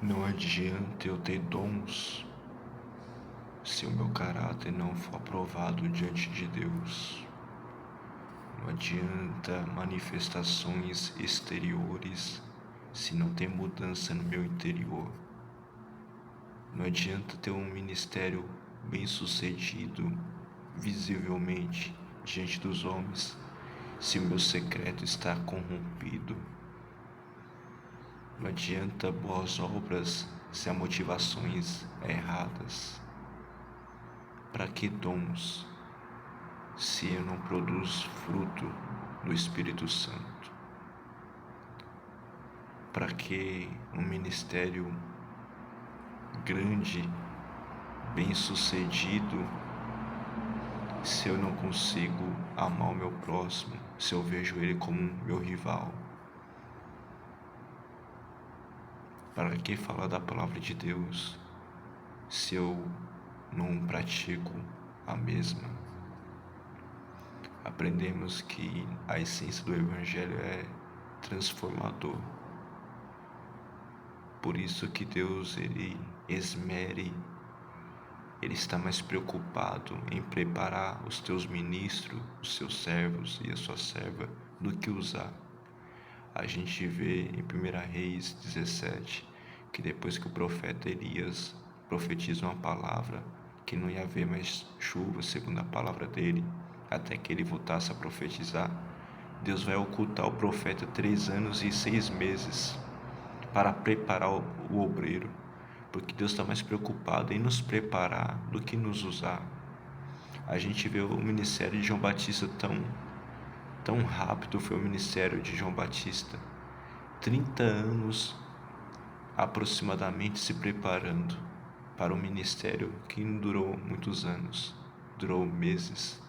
Não adianta eu ter dons se o meu caráter não for aprovado diante de Deus. Não adianta manifestações exteriores se não tem mudança no meu interior. Não adianta ter um ministério bem-sucedido visivelmente diante dos homens se o meu secreto está corrompido. Não adianta boas obras se há motivações erradas. Para que dons se eu não produzo fruto do Espírito Santo? Para que um ministério grande, bem-sucedido, se eu não consigo amar o meu próximo, se eu vejo ele como meu rival? Para que falar da palavra de Deus se eu não pratico a mesma? Aprendemos que a essência do Evangelho é transformador. Por isso que Deus, Ele está mais preocupado em preparar os teus ministros, os seus servos e a sua serva, do que usar. A gente vê em 1 Reis 17, que depois que o profeta Elias profetiza uma palavra, que não ia haver mais chuva, segundo a palavra dele, até que ele voltasse a profetizar, Deus vai ocultar o profeta 3 anos e 6 meses para preparar o obreiro, porque Deus está mais preocupado em nos preparar do que nos usar. A gente vê o ministério de João Batista tão rápido foi o ministério de João Batista, 30 anos aproximadamente se preparando para um ministério que não durou muitos anos, durou meses.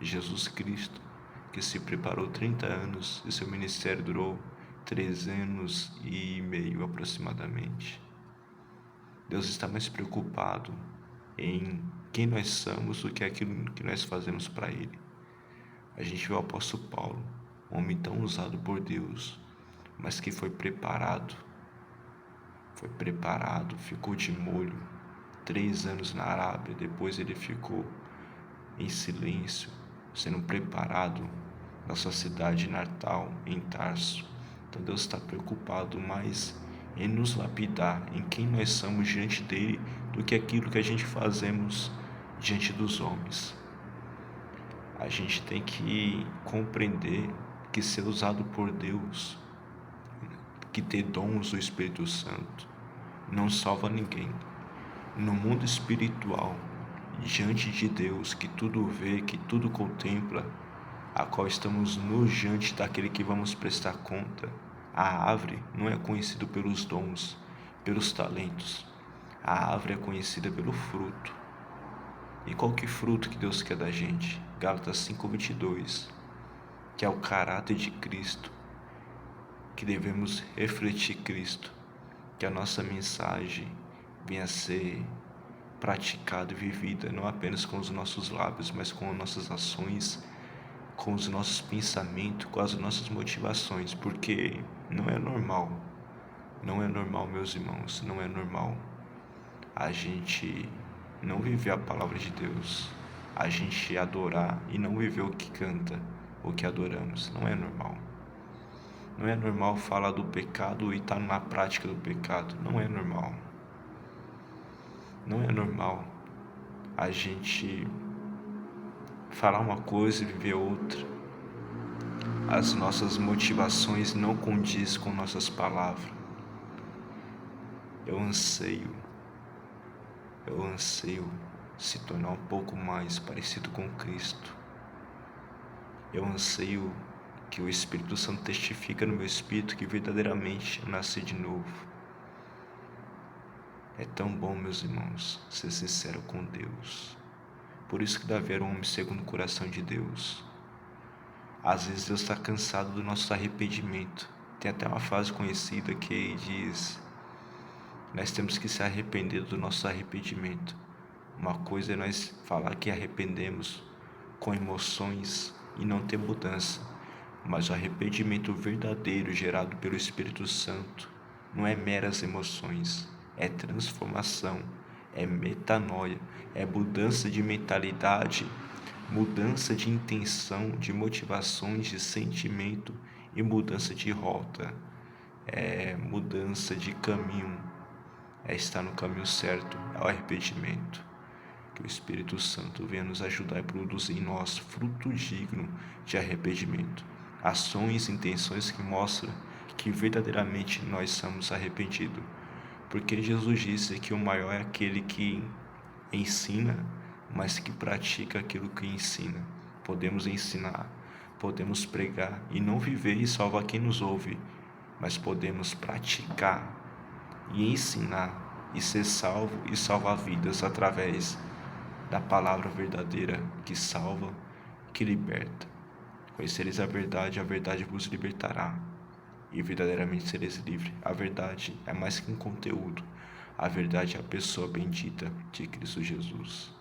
Jesus Cristo, que se preparou 30 anos e seu ministério durou 3 anos e meio aproximadamente. Deus está mais preocupado em quem nós somos do que aquilo que nós fazemos para Ele. A gente vê o apóstolo Paulo, um homem tão usado por Deus, mas que foi preparado, ficou de molho 3 anos na Arábia, depois ele ficou em silêncio, sendo preparado na sua cidade natal, em Tarso. Então Deus está preocupado mais em nos lapidar, em quem nós somos diante dele, do que aquilo que a gente fazemos diante dos homens. A gente tem que compreender que ser usado por Deus, que ter dons do Espírito Santo, não salva ninguém. No mundo espiritual, diante de Deus, que tudo vê, que tudo contempla, a qual estamos nus diante daquele que vamos prestar conta, a árvore não é conhecida pelos dons, pelos talentos. A árvore é conhecida pelo fruto. E qual que fruto que Deus quer da gente? Gálatas 5:22, que é o caráter de Cristo, que devemos refletir Cristo, que a nossa mensagem venha a ser praticada e vivida não apenas com os nossos lábios, mas com as nossas ações, com os nossos pensamentos, com as nossas motivações, porque não é normal, meus irmãos, não é normal a gente não viver a palavra de Deus, a gente adorar e não viver o que canta, o que adoramos. Não é normal. Não é normal falar do pecado e estar na prática do pecado. Não é normal. Não é normal a gente falar uma coisa e viver outra. As nossas motivações não condizem com nossas palavras. Eu anseio se tornar um pouco mais parecido com Cristo. Eu anseio que o Espírito Santo testifique no meu espírito que verdadeiramente eu nasci de novo. É tão bom, meus irmãos, ser sincero com Deus. Por isso que Davi era um homem segundo o coração de Deus. Às vezes Deus está cansado do nosso arrependimento. Tem até uma frase conhecida que diz: nós temos que se arrepender do nosso arrependimento. Uma coisa é nós falar que arrependemos com emoções e não ter mudança, mas o arrependimento verdadeiro gerado pelo Espírito Santo não é meras emoções, é transformação, é metanoia, é mudança de mentalidade, mudança de intenção, de motivações, de sentimento e mudança de rota, é mudança de caminho, é estar no caminho certo, é o arrependimento. Que o Espírito Santo venha nos ajudar a produzir em nós fruto digno de arrependimento, ações e intenções que mostram que verdadeiramente nós somos arrependidos. Porque Jesus disse que o maior é aquele que ensina, mas que pratica aquilo que ensina. Podemos ensinar, podemos pregar e não viver e salvar quem nos ouve, mas podemos praticar e ensinar e ser salvo e salvar vidas através da palavra verdadeira que salva, que liberta. Conhecereis a verdade vos libertará e verdadeiramente sereis livres. A verdade é mais que um conteúdo, a verdade é a pessoa bendita de Cristo Jesus.